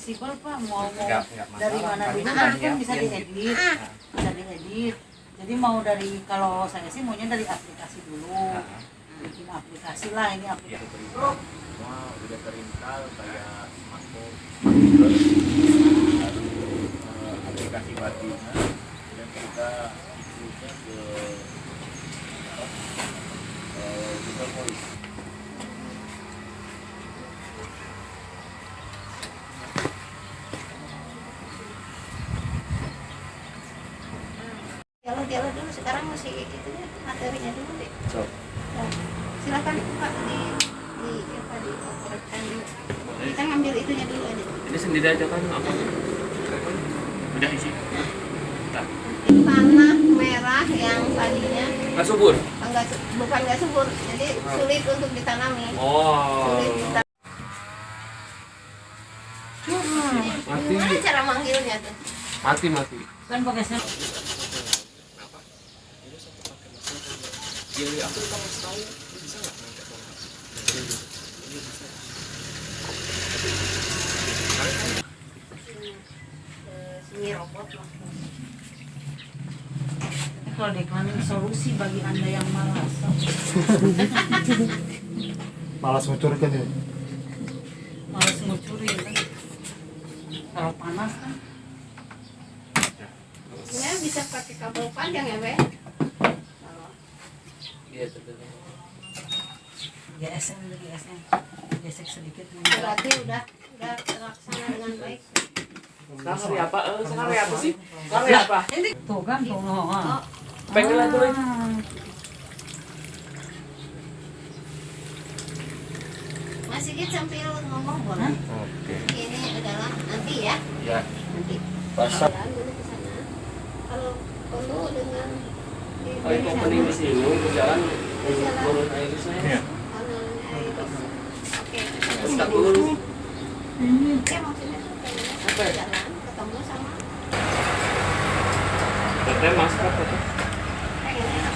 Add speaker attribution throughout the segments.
Speaker 1: fleksibel Pak, mau
Speaker 2: Nggak
Speaker 1: dari
Speaker 2: masalah.
Speaker 1: mana dulu
Speaker 2: Kan
Speaker 1: kan bisa diedit, jadi mau dari, kalau saya sih maunya dari aplikasi dulu, bikin aplikasi lah, ini aplikasi
Speaker 3: Semua udah terinstall kayak smartphone, aplikasi Batina, dan kita include-nya ke Google Voice.
Speaker 4: Dialog dulu, sekarang masih itu ya, materinya dulu deh.
Speaker 3: So.
Speaker 4: Ya. Silakan Pak dioperasikan dulu. Kita ngambil itunya dulu aja.
Speaker 3: Ini sendiri aja kan apa? Udah isi. Nah.
Speaker 4: Tanah merah yang tadinya
Speaker 3: Nggak subur.
Speaker 4: bukan nggak subur, jadi sulit untuk ditanami.
Speaker 3: Oh.
Speaker 4: Sulit ditanami.
Speaker 3: Mati.
Speaker 4: Gimana cara manggilnya tuh?
Speaker 3: Mati.
Speaker 1: kan pakai set.
Speaker 3: Ya, aku kalau tahu bisa nggak ngangkat tongkat?
Speaker 4: Semi robot lah.
Speaker 1: Kalau deklamin solusi bagi Anda yang malas.
Speaker 2: Malas ngucurkan ya.
Speaker 1: Malas ngucurin kan. Kalau panas kan.
Speaker 4: Ya bisa pakai kabel panjang ya, Be?
Speaker 3: Iya, betul.
Speaker 1: GSM dulu, GSM. Gesek sedikit.
Speaker 4: Berarti udah terlaksana dengan baik.
Speaker 3: Sekarang hari apa? Sekarang hari apa sih? Sekarang hari apa?
Speaker 1: Tuh kan, tuh.
Speaker 4: Oh,
Speaker 3: Pengen lah dulu.
Speaker 4: Mas Sigit sambil ngomong boleh?
Speaker 3: Oke.
Speaker 4: Ini adalah nanti ya.
Speaker 3: Ya.
Speaker 4: Nanti.
Speaker 3: Pasar.
Speaker 4: Jalan dulu ke sana. Kalau perlu dengan
Speaker 3: Oh, itu opening di sini, berjalan turun air saya.
Speaker 4: panelnya itu. Oke.
Speaker 3: Terus tak dulu.
Speaker 4: Ya maksudnya tuh
Speaker 3: Apa ya?
Speaker 4: jalan ketemu sama
Speaker 3: Teteh masker apa?
Speaker 4: pengen enak.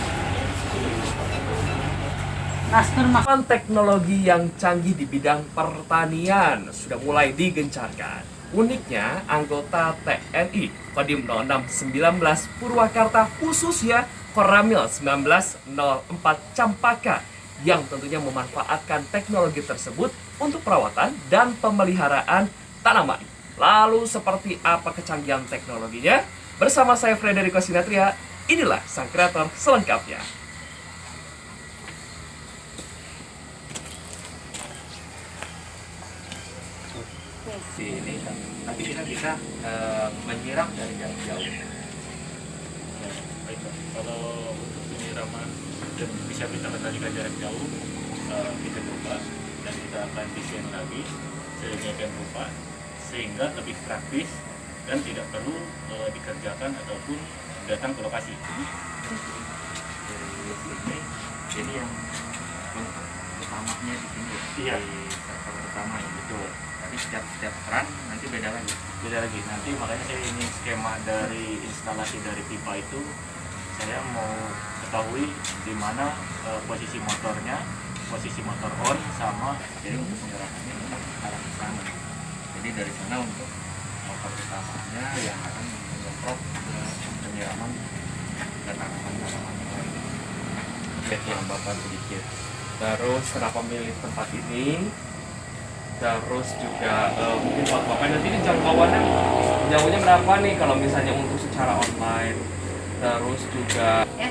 Speaker 1: Masker
Speaker 3: Teknologi yang canggih di bidang pertanian sudah mulai digencarkan. Uniknya, anggota TNI Kodim 0619 Purwakarta, khususnya Koramil 1904 Campaka, yang tentunya memanfaatkan teknologi tersebut untuk perawatan dan pemeliharaan tanaman. Lalu seperti apa kecanggihan teknologinya? Bersama saya Frederico Sinatria, inilah sang kreator selengkapnya.
Speaker 5: Ini nanti kita bisa menyiram dari jarak jauh.
Speaker 3: Baik, Pak. Kalau untuk penyiraman dan bisa kita kendalikan jarak jauh, kita coba dan kita akan desain lagi sedemikian rupa sehingga lebih praktis dan tidak perlu dikerjakan ataupun datang ke lokasi.
Speaker 5: Ini yang utamanya di sini ya,
Speaker 3: Iya.
Speaker 5: di sektor utama ya, betul. Tapi setiap keran nanti beda lagi.
Speaker 3: Beda lagi. Nanti makanya saya ini skema dari instalasi dari pipa itu saya mau ketahui di mana posisi motornya, posisi motor on sama
Speaker 5: Jadi untuk penyiramannya memang arah ke sana. Jadi dari sana untuk motor utamanya yang akan menyemprot ke penyiraman ke tanaman-tanaman lain.
Speaker 3: yang Bapak sedikit. Terus kenapa milih tempat ini? Terus juga mungkin buat Bapak nanti ini jangkauannya jauhnya berapa nih kalau misalnya untuk secara online? Terus juga
Speaker 4: Ya.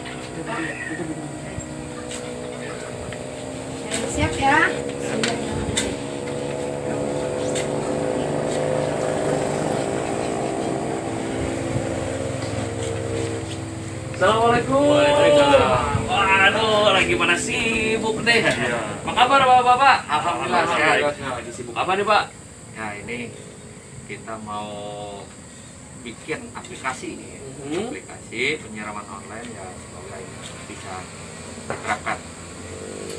Speaker 4: Siap ya.
Speaker 3: Assalamualaikum.
Speaker 5: Waalaikumsalam.
Speaker 3: Waduh, lagi pada sibuk deh. Apa kabar Bapak-bapak?
Speaker 5: Alhamdulillah sehat.
Speaker 3: Lagi sibuk apa nih Pak?
Speaker 5: Ya ini kita mau bikin aplikasi aplikasi penyiraman online ya, semoga ini bisa diterapkan.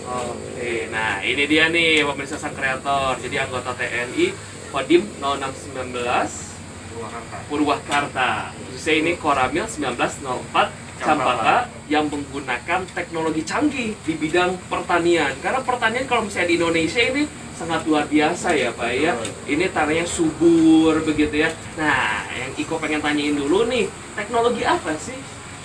Speaker 3: Oke, nah ini dia nih pemirsa sang kreator. Jadi anggota TNI Kodim 0619
Speaker 5: Purwakarta.
Speaker 3: Purwakarta. Khususnya ini Koramil 1904 Campaka yang menggunakan teknologi canggih di bidang pertanian. Karena pertanian kalau misalnya di Indonesia ini sangat luar biasa ya Pak ya. Ini tanahnya subur begitu ya. Nah, yang Iko pengen tanyain dulu nih, teknologi apa sih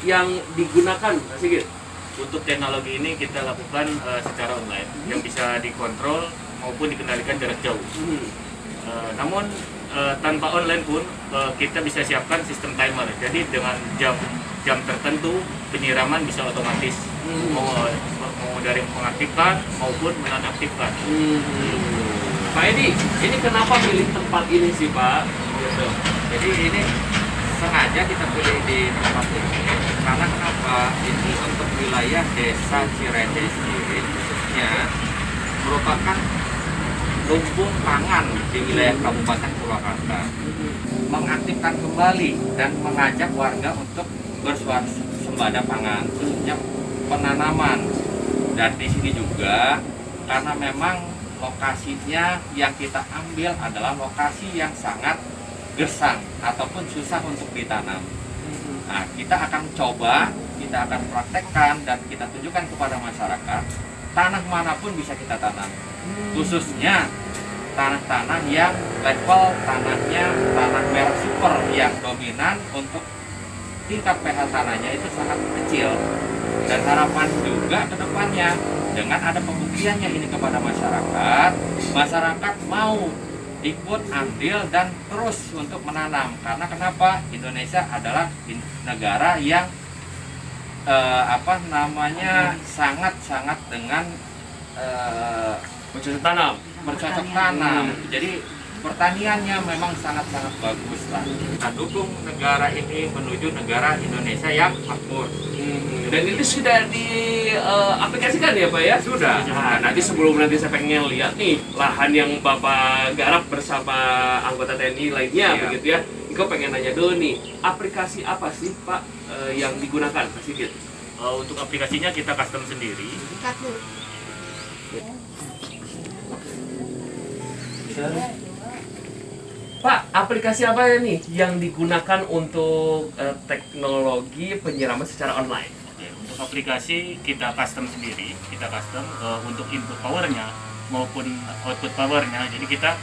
Speaker 3: yang digunakan Pak Sigit?
Speaker 5: Untuk teknologi ini kita lakukan secara online yang bisa dikontrol maupun dikendalikan jarak jauh. Namun tanpa online pun kita bisa siapkan sistem timer. Jadi dengan jam tertentu penyiraman bisa otomatis. Mau dari mengaktifkan maupun menonaktifkan.
Speaker 3: Pak Edi, ini kenapa pilih tempat ini sih Pak?
Speaker 5: Gitu. Jadi ini sengaja kita pilih di tempat ini karena kenapa? Ini untuk wilayah desa Cirende sendiri khususnya merupakan lumbung pangan di wilayah Kabupaten Purwakarta. Mengaktifkan kembali dan mengajak warga untuk bersuasembada pangan, khususnya penanaman. Dan di sini juga karena memang lokasinya yang kita ambil adalah lokasi yang sangat gersang ataupun susah untuk ditanam. Nah, kita akan coba, kita akan praktekkan dan kita tunjukkan kepada masyarakat tanah manapun bisa kita tanam. Khususnya tanah-tanah yang level tanahnya tanah merah super yang dominan untuk tingkat pH tanahnya itu sangat kecil. Dan harapan juga ke depannya dengan ada pembuktiannya ini kepada masyarakat mau ikut andil dan terus untuk menanam. Karena kenapa? Indonesia adalah negara yang sangat dengan
Speaker 3: Bercocok tanam.
Speaker 5: bercocok tanam. Jadi pertaniannya memang sangat bagus lah. Kita dukung negara ini menuju negara Indonesia yang makmur.
Speaker 3: Dan ini sudah diaplikasikan ya Pak ya?
Speaker 5: Sudah.
Speaker 3: Nah, nanti sebelum saya pengen lihat nih lahan yang Bapak garap bersama anggota TNI lainnya
Speaker 5: Iya.
Speaker 3: begitu ya. Iko pengen nanya dulu nih, aplikasi apa sih Pak yang digunakan Pak Sigit?
Speaker 5: Untuk aplikasinya kita custom sendiri.
Speaker 4: Cut dulu.
Speaker 3: Pak, aplikasi apa nih yang digunakan untuk teknologi penyiraman secara online?
Speaker 5: Oke, untuk aplikasi kita custom sendiri, kita custom untuk input powernya maupun output powernya. Jadi kita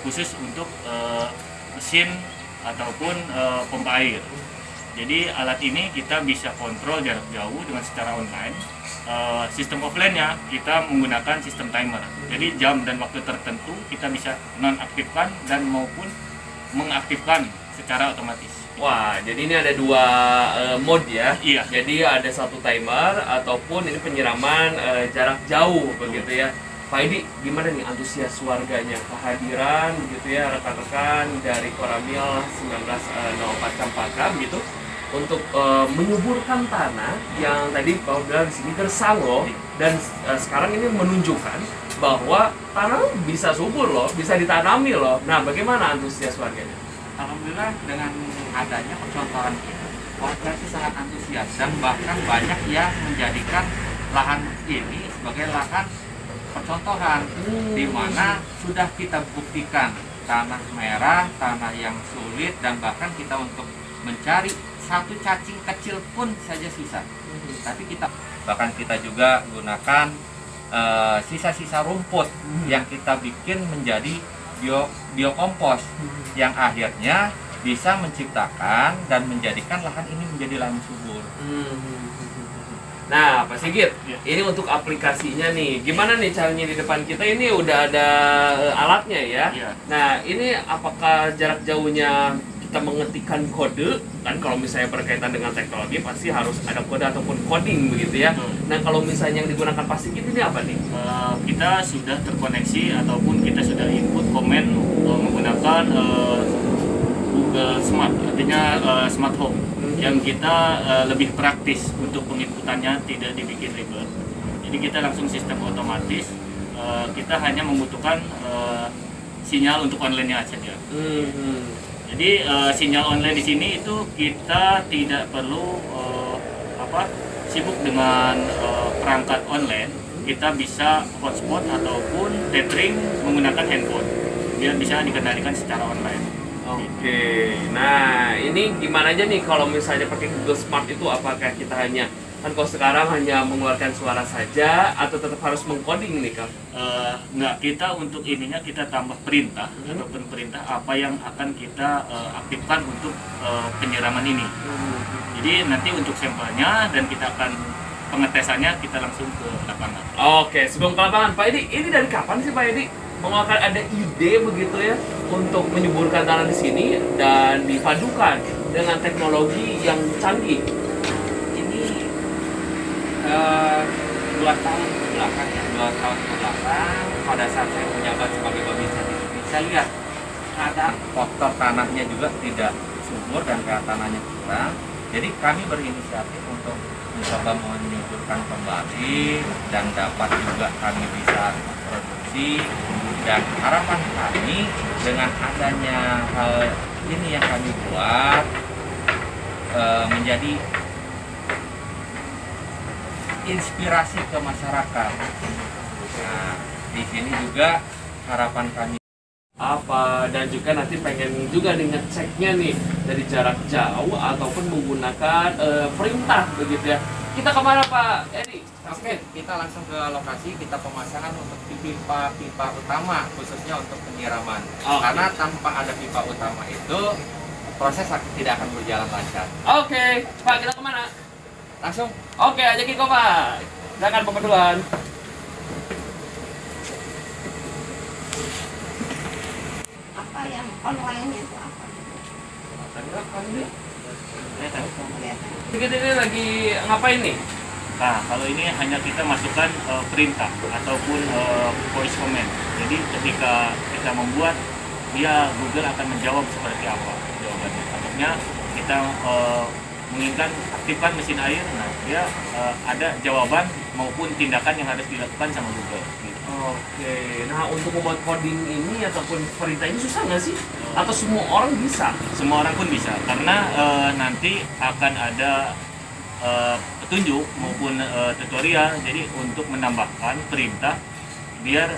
Speaker 5: khusus untuk mesin ataupun pompa air. Jadi alat ini kita bisa kontrol jarak jauh dengan secara online. Sistem offline-nya kita menggunakan sistem timer. Jadi jam dan waktu tertentu kita bisa nonaktifkan dan maupun mengaktifkan secara otomatis.
Speaker 3: Wah, jadi ini ada dua mode ya.
Speaker 5: Iya.
Speaker 3: Jadi ada satu timer ataupun ini penyiraman jarak jauh begitu ya. Pak Edi, gimana nih antusias warganya kehadiran begitu ya rekan-rekan dari Koramil 1904 Campaka begitu untuk menyuburkan tanah yang tadi Pak bilang di sini gersang loh, dan sekarang ini menunjukkan bahwa tanah bisa subur loh, bisa ditanami loh. Nah, bagaimana antusias warganya?
Speaker 5: Alhamdulillah dengan adanya percontohan kita, warga itu sangat antusias dan bahkan banyak yang menjadikan lahan ini sebagai lahan percontohan di mana sudah kita buktikan tanah merah, tanah yang sulit, dan bahkan kita untuk mencari satu cacing kecil pun saja susah. Tapi bahkan kita juga gunakan sisa-sisa rumput yang kita bikin menjadi biokompos yang akhirnya bisa menciptakan dan menjadikan lahan ini menjadi lahan subur.
Speaker 3: Nah, Pak Sigit,
Speaker 5: Ya.
Speaker 3: ini untuk aplikasinya nih, gimana nih caranya di depan kita ini udah ada alatnya ya?
Speaker 5: Iya.
Speaker 3: Nah, ini apakah jarak jauhnya kita mengetikkan kode? Kan kalau misalnya berkaitan dengan teknologi pasti harus ada kode ataupun coding begitu ya.
Speaker 5: Betul.
Speaker 3: Nah, kalau misalnya yang digunakan Pak Sigit ini apa nih?
Speaker 5: Kita sudah terkoneksi ataupun kita sudah input komen menggunakan Google Smart, artinya Smart Home, yang kita lebih praktis untuk penginputannya, tidak dibikin ribet. Jadi kita langsung sistem otomatis, kita hanya membutuhkan sinyal untuk online-nya saja. Jadi sinyal online di sini itu kita tidak perlu sibuk dengan perangkat online. Kita bisa hotspot ataupun tethering menggunakan handphone biar bisa dikendalikan secara online.
Speaker 3: Oke, nah ini gimana aja nih kalau misalnya pakai Google Smart itu, apakah kita hanya Kan kalau sekarang hanya mengeluarkan suara saja atau tetap harus mengcoding nih Kang?
Speaker 6: Enggak, kita untuk ininya kita tambah perintah ataupun perintah apa yang akan kita aktifkan untuk penyiraman ini. Jadi nanti untuk sampelnya dan kita akan pengetesannya kita langsung ke lapangan.
Speaker 3: Oke, sebelum ke lapangan, Pak Edi, ini dari kapan sih Pak Edi mengeluarkan ada ide begitu ya untuk menyuburkan tanah di sini dan dipadukan dengan teknologi yang canggih?
Speaker 5: Ini 2 tahun kebelakang ya, 2 tahun kebelakang pada saat saya menjabat sebagai babinsa di sini, saya lihat ada faktor tanahnya juga tidak subur dan kayak tanahnya kurang. Jadi kami berinisiatif untuk mencoba menyuburkan kembali dan dapat juga kami bisa produksi, dan harapan kami dengan adanya hal ini yang kami buat menjadi inspirasi ke masyarakat. Nah, di sini juga harapan kami
Speaker 3: Apa, dan juga nanti pengen juga nih ngeceknya nih dari jarak jauh ataupun menggunakan perintah begitu ya. Kita kemana Pak Edi?
Speaker 5: Oke, kita langsung ke lokasi, kita pemasangan untuk pipa-pipa utama khususnya untuk penyiraman.
Speaker 3: Oke.
Speaker 5: Karena tanpa ada pipa utama itu proses tidak akan berjalan lancar.
Speaker 3: Oke, Pak kita kemana?
Speaker 5: Langsung
Speaker 3: Oke, ajakin kok Pak. Silakan Bapak duluan.
Speaker 4: Apa yang online itu apa? Kelihatan.
Speaker 3: Kita ini lagi ngapain nih?
Speaker 6: Nah, kalau ini hanya kita masukkan perintah ataupun voice command. Jadi ketika kita membuat, dia Google akan menjawab seperti apa jawabannya. Contohnya kita menginginkan aktifkan mesin air, nah dia ada jawaban maupun tindakan yang harus dilakukan sama Google. Gitu.
Speaker 3: Oke, nah untuk membuat coding ini ataupun perintah ini susah nggak sih? Atau semua orang bisa?
Speaker 6: Semua orang pun bisa, karena nanti akan ada petunjuk maupun tutorial. Jadi untuk menambahkan perintah biar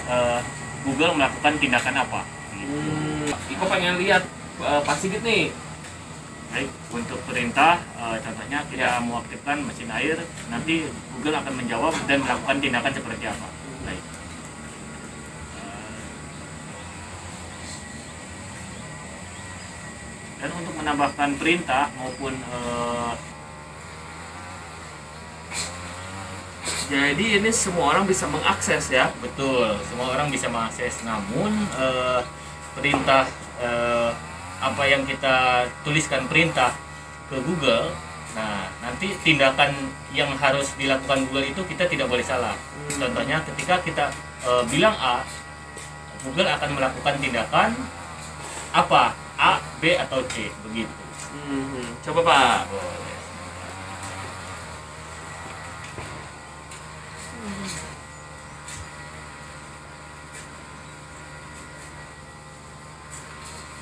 Speaker 6: Google melakukan tindakan apa. Gitu.
Speaker 3: Iko pengen lihat Pak Sigit nih.
Speaker 6: Baik, untuk perintah contohnya kita mau aktifkan mesin air, nanti Google akan menjawab dan melakukan tindakan seperti apa. Baik. Dan untuk menambahkan perintah maupun
Speaker 3: Jadi ini semua orang bisa mengakses ya.
Speaker 6: betul, semua orang bisa mengakses. Namun perintah apa yang kita tuliskan perintah ke Google, nah nanti tindakan yang harus dilakukan Google itu kita tidak boleh salah. Contohnya ketika kita bilang A, Google akan melakukan tindakan apa? A, B atau C begitu.
Speaker 3: Coba Pak.
Speaker 6: Boleh.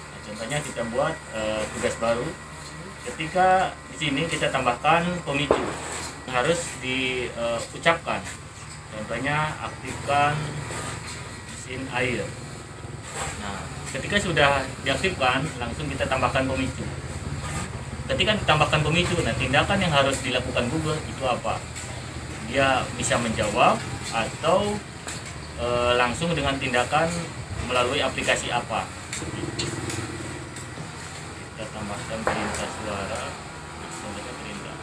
Speaker 6: Nah, contohnya kita buat tugas baru. Ketika di sini kita tambahkan pemicu harus diucapkan. Contohnya aktifkan mesin air. Nah, ketika sudah diaktifkan, langsung kita tambahkan pemicu. Ketika ditambahkan pemicu, nah tindakan yang harus dilakukan Google itu apa? Dia bisa menjawab atau langsung dengan tindakan melalui aplikasi apa? Kita tambahkan perintah suara, tambahkan perintah.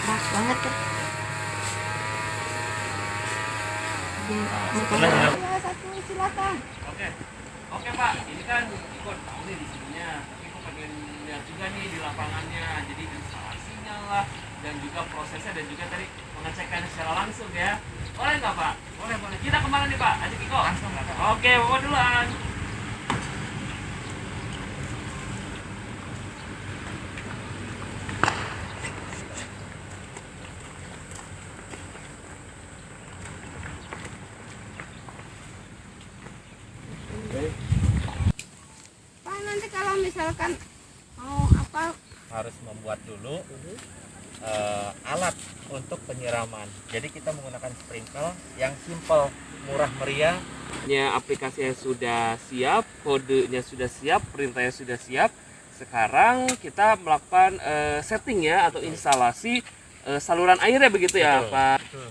Speaker 4: Pas banget tuh.
Speaker 6: setelah ya.
Speaker 4: Ya, satu silakan.
Speaker 3: Oke. Oke Pak, ini kan Iko tahu nih di sininya. Tapi Iko pengen lihat juga nih di lapangannya. Jadi instalasinya lah dan juga prosesnya dan juga tadi pengecekan secara langsung ya. Boleh nggak Pak? Boleh, boleh. Kita kemana nih Pak? Ajak Iko.
Speaker 5: langsung.
Speaker 3: Oke, Bapak duluan.
Speaker 4: Pak, nanti kalau misalkan mau apa
Speaker 5: Harus membuat dulu alat untuk penyiraman. Jadi kita menggunakan sprinkle yang simple, murah meriah.
Speaker 3: Aplikasinya sudah siap, kodenya sudah siap, perintahnya sudah siap. Sekarang kita melakukan setting ya atau instalasi saluran airnya begitu ya,
Speaker 5: Betul,
Speaker 3: Pak.
Speaker 5: betul.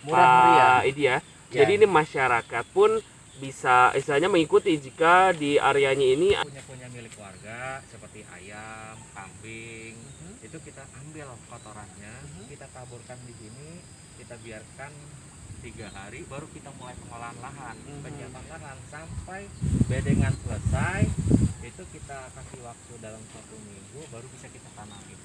Speaker 5: Murah meriah.
Speaker 3: Ini ya.
Speaker 5: Ya.
Speaker 3: Jadi ini masyarakat pun bisa istilahnya mengikuti jika di areanya ini
Speaker 5: Punya milik warga seperti ayam, kambing, itu kita ambil kotorannya, kita taburkan di sini, kita biarkan 3 hari, baru kita mulai pengolahan lahan, penyiapan lahan sampai bedengan selesai. Itu kita kasih waktu dalam 1 minggu, baru bisa kita tanamin.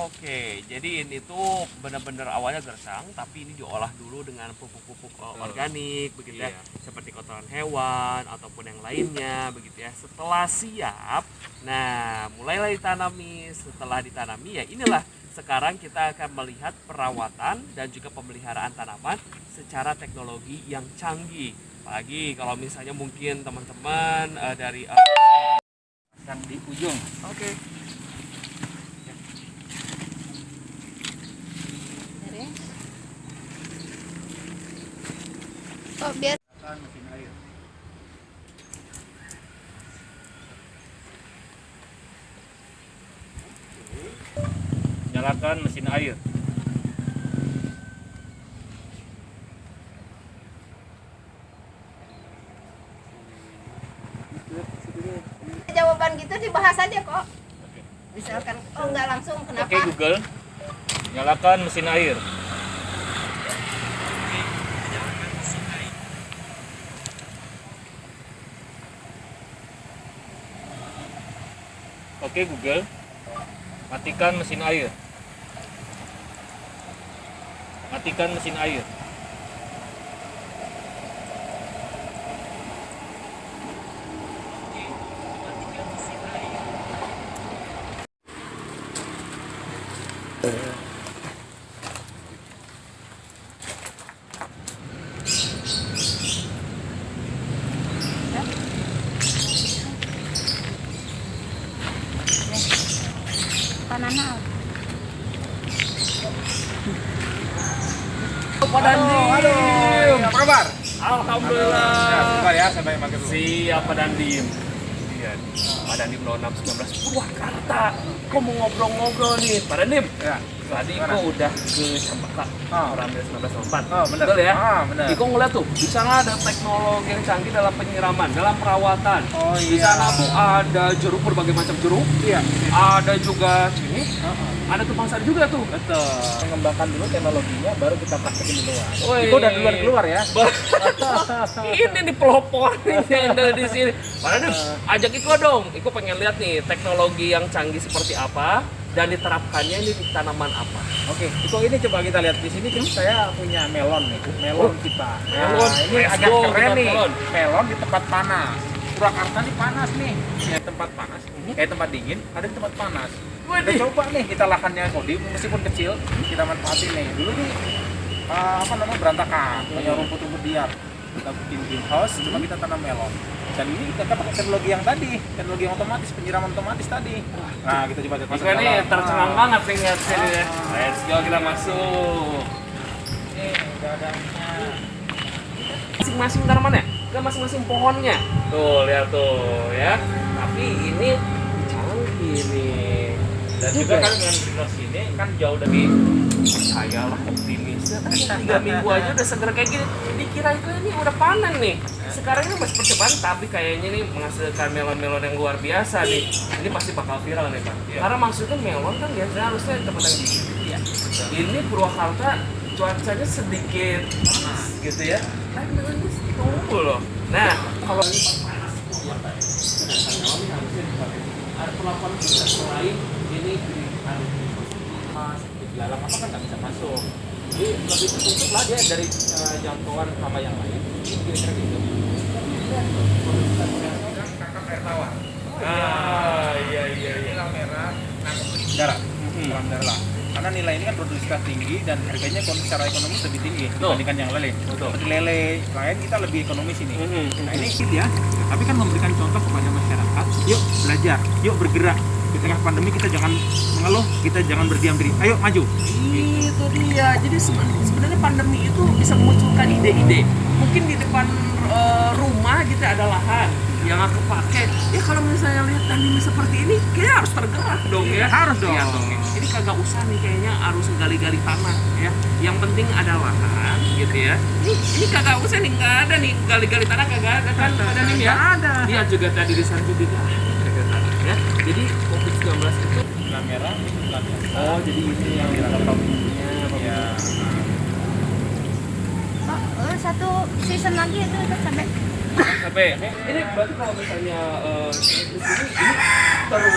Speaker 3: Oke, jadi ini tuh benar-benar awalnya gersang, tapi ini diolah dulu dengan pupuk-pupuk organik, begitu ya,
Speaker 5: Iya.
Speaker 3: seperti kotoran hewan ataupun yang lainnya, begitu ya. Setelah siap, nah mulailah ditanami. Setelah ditanami, ya inilah sekarang kita akan melihat perawatan dan juga pemeliharaan tanaman secara teknologi yang canggih. Apalagi kalau misalnya mungkin teman-teman dari
Speaker 5: Yang di ujung.
Speaker 3: Oke.
Speaker 4: Beres. Oh, biar
Speaker 6: Mesin air. Nyalakan mesin air.
Speaker 4: jawaban gitu dibahas aja kok. Misalkan oh nggak langsung kenapa?
Speaker 6: Oke Google, nyalakan mesin air. Oke Google, matikan mesin air. Matikan mesin air.
Speaker 4: Pananal.
Speaker 3: Pak Dandim.
Speaker 5: Apa kabar?
Speaker 3: Alhamdulillah.
Speaker 5: Sebentar ya, sampai makin dulu.
Speaker 3: Siap Pak Dandim. Iya, Pak Dandim 0619 Purwakarta. Kok mau ngobrol-ngobrol nih, Pak Dandim?
Speaker 5: Ya.
Speaker 3: Tadi
Speaker 5: Gimana?
Speaker 3: kok udah ke Cempaka,
Speaker 5: Oh.
Speaker 3: Ramil 1904.
Speaker 5: Oh, benar.
Speaker 3: Betul ya?
Speaker 5: Ah, benar.
Speaker 3: Iko ngeliat tuh, di sana ada teknologi yang canggih dalam penyiraman, dalam perawatan.
Speaker 5: Oh,
Speaker 3: Di
Speaker 5: iya.
Speaker 3: sana tuh ada jeruk berbagai macam jeruk,
Speaker 5: Iya.
Speaker 3: ada juga ini, ada tumpang sari juga tuh.
Speaker 5: Betul. Mengembangkan dulu teknologinya, baru kita praktekin di luar.
Speaker 3: Woi.
Speaker 5: Itu udah duluan keluar ya.
Speaker 3: Ini di pelopor yang ada di sini. Pak Dandim, ajak Iko dong. Iko pengen lihat nih teknologi yang canggih seperti apa dan diterapkannya ini di tanaman apa.
Speaker 5: Oke, itu ini coba kita lihat di sini kan saya punya melon nih, melon kita.
Speaker 3: melon.
Speaker 5: Nah, ini
Speaker 3: Let's
Speaker 5: agak
Speaker 3: go,
Speaker 5: keren
Speaker 3: kita
Speaker 5: nih.
Speaker 3: melon.
Speaker 5: Melon di tempat panas. Purwakarta nih panas nih. Kayak tempat panas, kayak tempat dingin, ada di tempat panas. Kita
Speaker 3: Waduh.
Speaker 5: coba nih kita lahannya kodi meskipun kecil, kita manfaatin nih. Dulu nih apa namanya berantakan, banyak rumput-rumput liar. Kita bikin greenhouse, coba kita tanam melon. Dan ini kita pakai teknologi yang tadi, teknologi yang otomatis, penyiraman otomatis tadi. Nah, kita coba lihat
Speaker 3: Iko ini tercengang banget nih lihat sini ya. Let's go, kita masuk.
Speaker 5: Ini dadangnya.
Speaker 3: Masing-masing tanamannya, ke masing-masing pohonnya. Tuh, lihat tuh ya. Tapi ini canggih nih.
Speaker 6: Dan juga kan dengan greenhouse ini kan jauh dari
Speaker 3: Percayalah optimisnya kan 3 minggu aja udah seger kayak gini. Dikira itu ini udah panen nih. Sekarang ini masih percobaan tapi kayaknya nih menghasilkan melon-melon yang luar biasa nih. Ini pasti bakal viral nih Pak.
Speaker 6: Iya.
Speaker 3: Karena maksudnya melon kan biasanya harusnya di tempat yang dingin. Ini Purwakarta cuacanya sedikit panas gitu ya. Tapi melonnya tumbuh loh. Nah kalau ini panas ada perlakuan khusus selain ini
Speaker 5: Lalang apa kan nggak bisa masuk, jadi lebih tertutup lah dia dari jangkauan hama yang lain, kira-kira gitu. Kakap air tawar.
Speaker 3: Ah, iya.
Speaker 5: Ini merah, darah, darah lah.
Speaker 7: karena nilai ini kan produktivitas tinggi dan harganya secara ekonomis lebih tinggi dibandingkan yang lele. Seperti lele lain kita lebih ekonomis ini. Nah ini ya, tapi kan memberikan contoh kepada masyarakat. Yuk belajar, yuk bergerak. Di tengah pandemi kita jangan mengeluh, kita jangan berdiam diri. Ayo maju.
Speaker 3: Itu dia. Jadi sebenarnya pandemi itu bisa memunculkan ide-ide. Mungkin di depan rumah gitu ada lahan yang aku pakai. Ya kalau misalnya lihat pandemi seperti ini, kayaknya harus tergerak dong ya.
Speaker 7: Harus dong.
Speaker 3: Iya dong. Jadi kagak usah nih kayaknya harus gali-gali tanah ya. Yang penting ada lahan gitu ya. Ini kagak usah nih, nggak ada nih gali-gali tanah, kagak ada kan? Ada nih ya.
Speaker 7: Ada.
Speaker 3: Lihat juga tadi di sana juga ya. Jadi COVID-19 itu
Speaker 7: Bulan merah, bulan biasa.
Speaker 3: oh jadi ini yang pemicunya.
Speaker 7: Ya.
Speaker 4: Oh, satu season lagi itu sampai
Speaker 3: Sampai ini berarti kalau misalnya di sini ini terus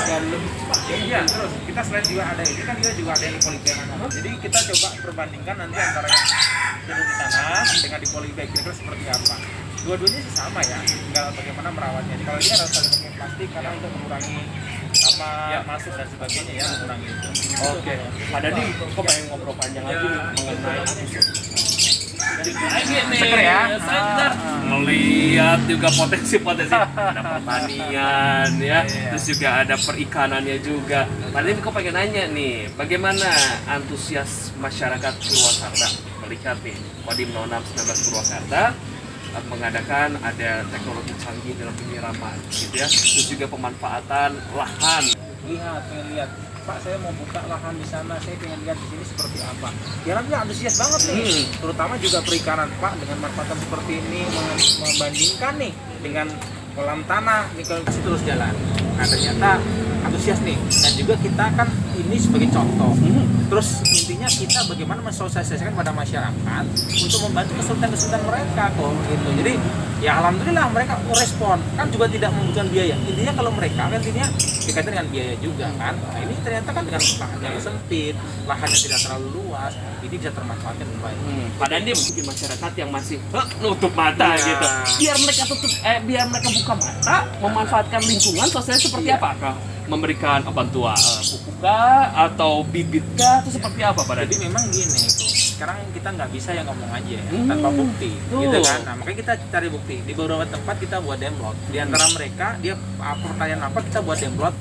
Speaker 3: dan lebih cepat ya.
Speaker 7: Iya, terus kita selain juga ada ini kan kita juga ada yang di polybag. Jadi kita coba perbandingkan nanti antara yang dulu di tanah dengan di polybag kira-kira seperti apa. Dua-duanya sih sama ya, tinggal bagaimana merawatnya. Jadi kalau dia harus pakai plastik karena untuk mengurangi sampah masuk dan sebagainya ya, mengurangi itu.
Speaker 3: Oke. Pak Dadi, kok pengen ngobrol panjang lagi nih mengenai
Speaker 7: Seger ya?
Speaker 3: Seger. Melihat juga potensi-potensi ada pertanian ya, terus juga ada perikanannya juga. Pak Dadi, kok pengen nanya nih, bagaimana antusias masyarakat Purwakarta melihat nih Kodim 0619 Purwakarta mengadakan ada teknologi canggih dalam penyiraman gitu ya, terus juga pemanfaatan lahan.
Speaker 7: Pengen lihat, Pak saya mau buka lahan di sana, saya pengen lihat di sini seperti apa. Ya nanti antusias banget nih, terutama juga perikanan Pak dengan manfaatan seperti ini membandingkan nih dengan kolam tanah nih kalau terus jalan. Nah ternyata antusias nih, dan juga kita kan ini sebagai contoh. Terus intinya kita bagaimana mensosialisasikan pada masyarakat untuk membantu kesulitan-kesulitan mereka kok gitu. Jadi ya alhamdulillah mereka merespon, kan juga tidak membutuhkan biaya. Intinya kalau mereka kan intinya dikaitan dengan biaya juga kan. Nah ini ternyata kan dengan lahan yang sempit, lahan yang tidak terlalu luas, ini bisa termanfaatkan dengan baik.
Speaker 3: Pak Dadi mungkin masyarakat yang masih nutup mata
Speaker 7: Iya.
Speaker 3: gitu. Biar mereka buka mata, memanfaatkan lingkungan sosial seperti apakah? Memberikan bantuan pupuk kah atau bibit kah, itu seperti apa Pak Dadi?
Speaker 7: Jadi memang gini tuh, sekarang kita nggak bisa ya ngomong aja ya, tanpa bukti, gitu kan. Nah makanya kita cari bukti. Di beberapa tempat kita buat demplot. Di antara mereka dia pertanyaan apa kita buat demplot.